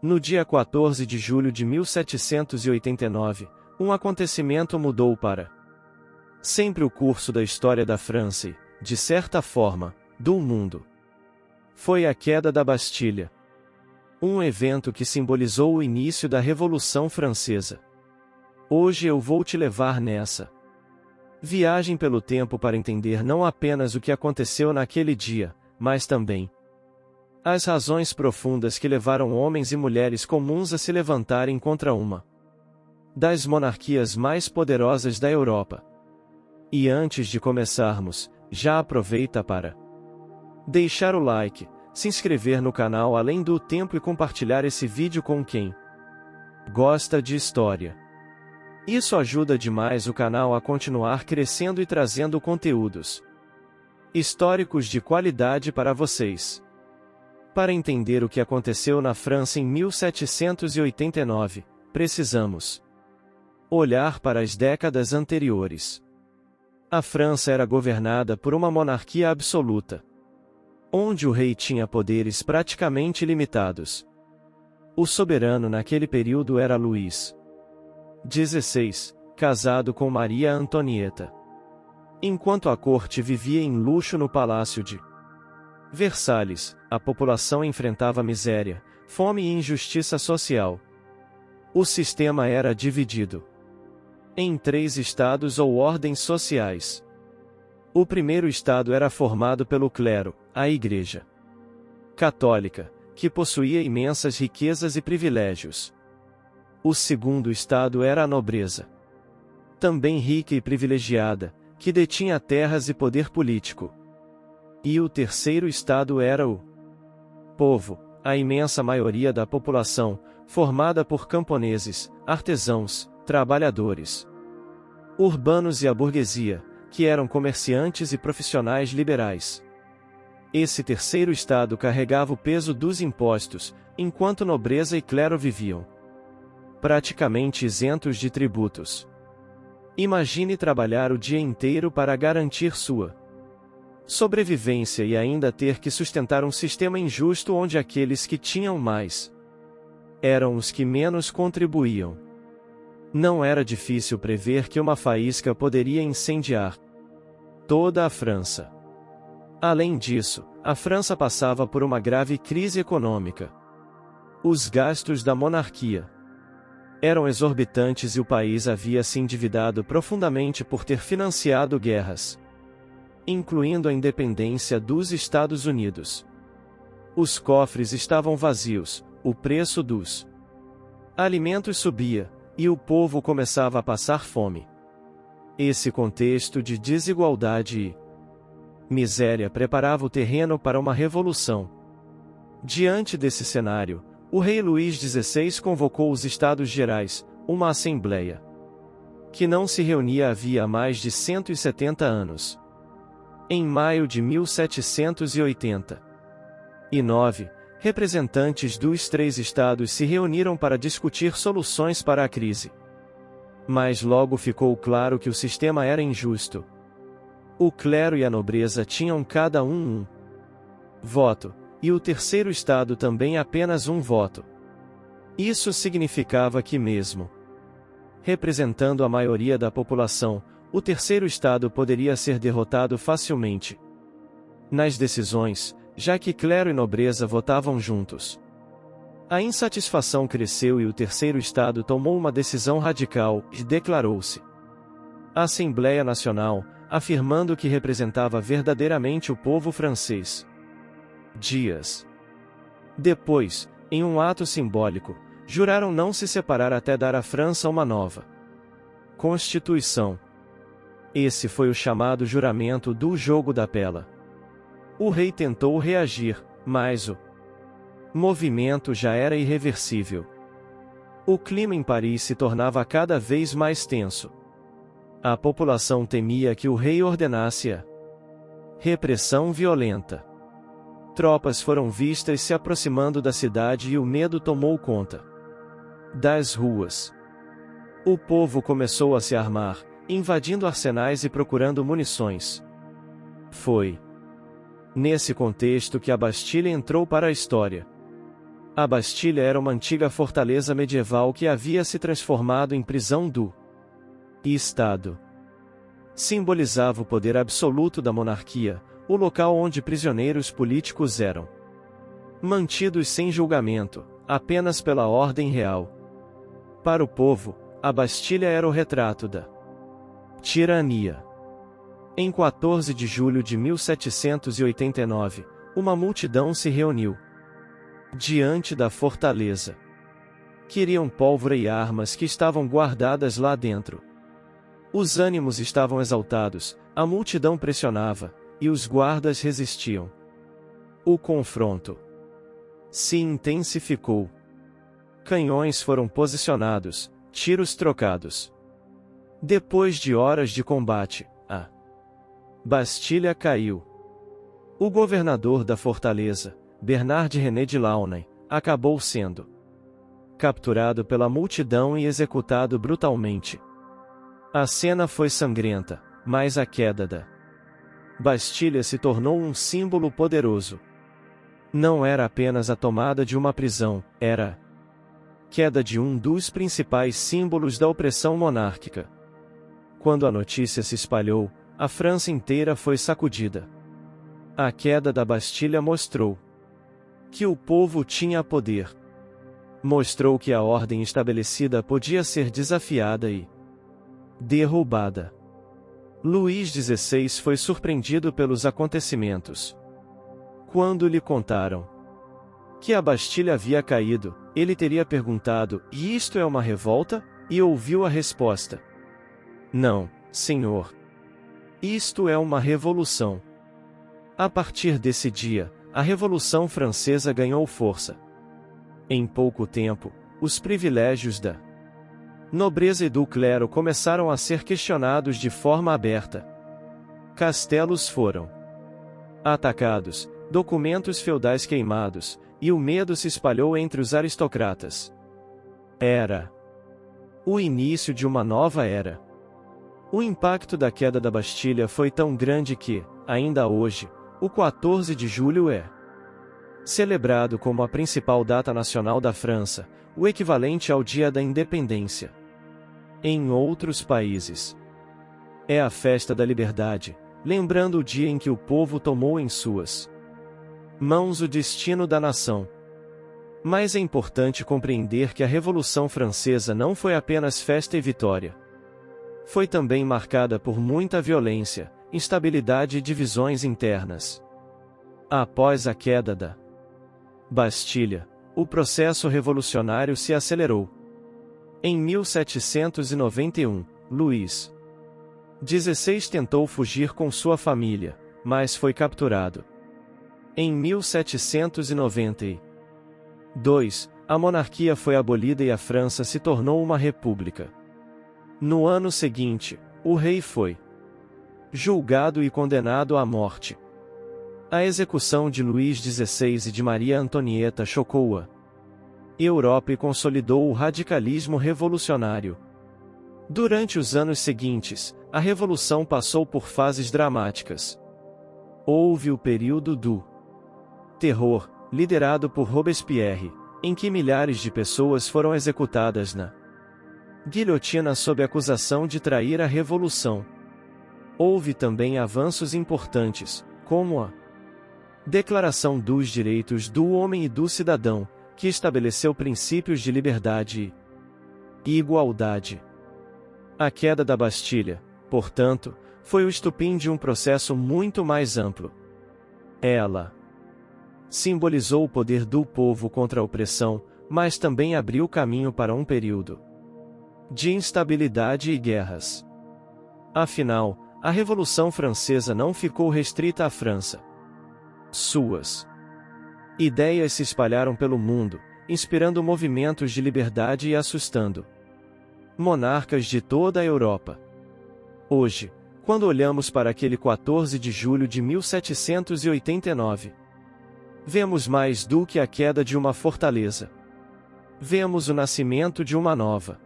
No dia 14 de julho de 1789, um acontecimento mudou para sempre o curso da história da França e, de certa forma, do mundo. Foi a queda da Bastilha. Um evento que simbolizou o início da Revolução Francesa. Hoje eu vou te levar nessa viagem pelo tempo para entender não apenas o que aconteceu naquele dia, mas também as razões profundas que levaram homens e mulheres comuns a se levantarem contra uma das monarquias mais poderosas da Europa. E antes de começarmos, já aproveita para deixar o like, se inscrever no canal além do tempo e compartilhar esse vídeo com quem gosta de história. Isso ajuda demais o canal a continuar crescendo e trazendo conteúdos históricos de qualidade para vocês. Para entender o que aconteceu na França em 1789, precisamos olhar para as décadas anteriores. A França era governada por uma monarquia absoluta, onde o rei tinha poderes praticamente ilimitados. O soberano naquele período era Luís XVI, casado com Maria Antonieta. Enquanto a corte vivia em luxo no palácio de Versalhes, a população enfrentava miséria, fome e injustiça social. O sistema era dividido em 3 estados ou ordens sociais. O primeiro estado era formado pelo clero, a Igreja Católica, que possuía imensas riquezas e privilégios. O segundo estado era a nobreza, também rica e privilegiada, que detinha terras e poder político. E o terceiro estado era o povo, a imensa maioria da população, formada por camponeses, artesãos, trabalhadores urbanos e a burguesia, que eram comerciantes e profissionais liberais. Esse terceiro estado carregava o peso dos impostos, enquanto nobreza e clero viviam praticamente isentos de tributos. Imagine trabalhar o dia inteiro para garantir sua sobrevivência e ainda ter que sustentar um sistema injusto onde aqueles que tinham mais eram os que menos contribuíam. Não era difícil prever que uma faísca poderia incendiar toda a França. Além disso, a França passava por uma grave crise econômica. Os gastos da monarquia eram exorbitantes e o país havia se endividado profundamente por ter financiado guerras, incluindo a independência dos Estados Unidos. Os cofres estavam vazios, o preço dos alimentos subia, e o povo começava a passar fome. Esse contexto de desigualdade e miséria preparava o terreno para uma revolução. Diante desse cenário, o rei Luís XVI convocou os Estados Gerais, uma assembleia que não se reunia havia mais de 170 anos. Em maio de 1789, representantes dos 3 estados se reuniram para discutir soluções para a crise. Mas logo ficou claro que o sistema era injusto. O clero e a nobreza tinham cada um voto, e o terceiro estado também apenas um voto. Isso significava que mesmo representando a maioria da população, o terceiro estado poderia ser derrotado facilmente nas decisões, já que clero e nobreza votavam juntos. A insatisfação cresceu e o terceiro estado tomou uma decisão radical e declarou-se a Assembleia Nacional, afirmando que representava verdadeiramente o povo francês. Dias depois, em um ato simbólico, juraram não se separar até dar à França uma nova Constituição. Esse foi o chamado juramento do jogo da pela. O rei tentou reagir, mas o movimento já era irreversível. O clima em Paris se tornava cada vez mais tenso. A população temia que o rei ordenasse a repressão violenta. Tropas foram vistas se aproximando da cidade e o medo tomou conta das ruas. O povo começou a se armar, invadindo arsenais e procurando munições. Foi nesse contexto que a Bastilha entrou para a história. A Bastilha era uma antiga fortaleza medieval que havia se transformado em prisão do Estado. Simbolizava o poder absoluto da monarquia, o local onde prisioneiros políticos eram mantidos sem julgamento, apenas pela ordem real. Para o povo, a Bastilha era o retrato da tirania. Em 14 de julho de 1789, uma multidão se reuniu diante da fortaleza. Queriam pólvora e armas que estavam guardadas lá dentro. Os ânimos estavam exaltados, a multidão pressionava, e os guardas resistiam. O confronto se intensificou. Canhões foram posicionados, tiros trocados. Depois de horas de combate, a Bastilha caiu. O governador da fortaleza, Bernard René de Launay, acabou sendo capturado pela multidão e executado brutalmente. A cena foi sangrenta, mas a queda da Bastilha se tornou um símbolo poderoso. Não era apenas a tomada de uma prisão, era a queda de um dos principais símbolos da opressão monárquica. Quando a notícia se espalhou, a França inteira foi sacudida. A queda da Bastilha mostrou que o povo tinha poder. Mostrou que a ordem estabelecida podia ser desafiada e derrubada. Luís XVI foi surpreendido pelos acontecimentos. Quando lhe contaram que a Bastilha havia caído, ele teria perguntado: "E isto é uma revolta?" E ouviu a resposta: "Não, senhor. Isto é uma revolução." A partir desse dia, a Revolução Francesa ganhou força. Em pouco tempo, os privilégios da nobreza e do clero começaram a ser questionados de forma aberta. Castelos foram atacados, documentos feudais queimados, e o medo se espalhou entre os aristocratas. Era o início de uma nova era. O impacto da queda da Bastilha foi tão grande que, ainda hoje, o 14 de julho é celebrado como a principal data nacional da França, o equivalente ao Dia da Independência. Em outros países, é a festa da liberdade, lembrando o dia em que o povo tomou em suas mãos o destino da nação. Mas é importante compreender que a Revolução Francesa não foi apenas festa e vitória. Foi também marcada por muita violência, instabilidade e divisões internas. Após a queda da Bastilha, o processo revolucionário se acelerou. Em 1791, Luís XVI tentou fugir com sua família, mas foi capturado. Em 1792, a monarquia foi abolida e a França se tornou uma república. No ano seguinte, o rei foi julgado e condenado à morte. A execução de Luís XVI e de Maria Antonieta chocou a Europa e consolidou o radicalismo revolucionário. Durante os anos seguintes, a Revolução passou por fases dramáticas. Houve o período do Terror, liderado por Robespierre, em que milhares de pessoas foram executadas na guilhotina sob acusação de trair a Revolução. Houve também avanços importantes, como a Declaração dos Direitos do Homem e do Cidadão, que estabeleceu princípios de liberdade e igualdade. A queda da Bastilha, portanto, foi o estupim de um processo muito mais amplo. Ela simbolizou o poder do povo contra a opressão, mas também abriu caminho para um período de instabilidade e guerras. Afinal, a Revolução Francesa não ficou restrita à França. Suas ideias se espalharam pelo mundo, inspirando movimentos de liberdade e assustando monarcas de toda a Europa. Hoje, quando olhamos para aquele 14 de julho de 1789, vemos mais do que a queda de uma fortaleza. Vemos o nascimento de uma nova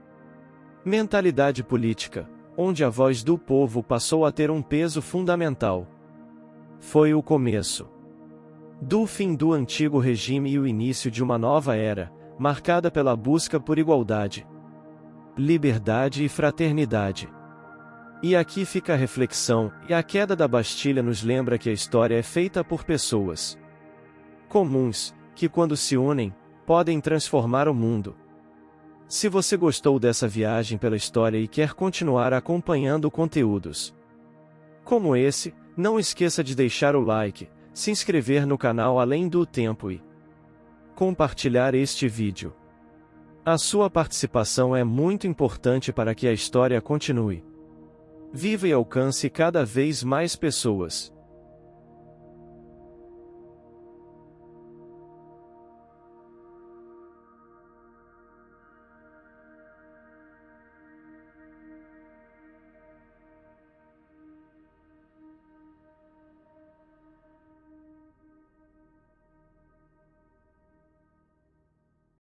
mentalidade política, onde a voz do povo passou a ter um peso fundamental. Foi o começo Do fim do antigo regime e o início de uma nova era, marcada pela busca por igualdade, liberdade e fraternidade. E aqui fica a reflexão, e a queda da Bastilha nos lembra que a história é feita por pessoas comuns, que quando se unem, podem transformar o mundo. Se você gostou dessa viagem pela história e quer continuar acompanhando conteúdos como esse, não esqueça de deixar o like, se inscrever no canal Além do Tempo e compartilhar este vídeo. A sua participação é muito importante para que a história continue viva e alcance cada vez mais pessoas.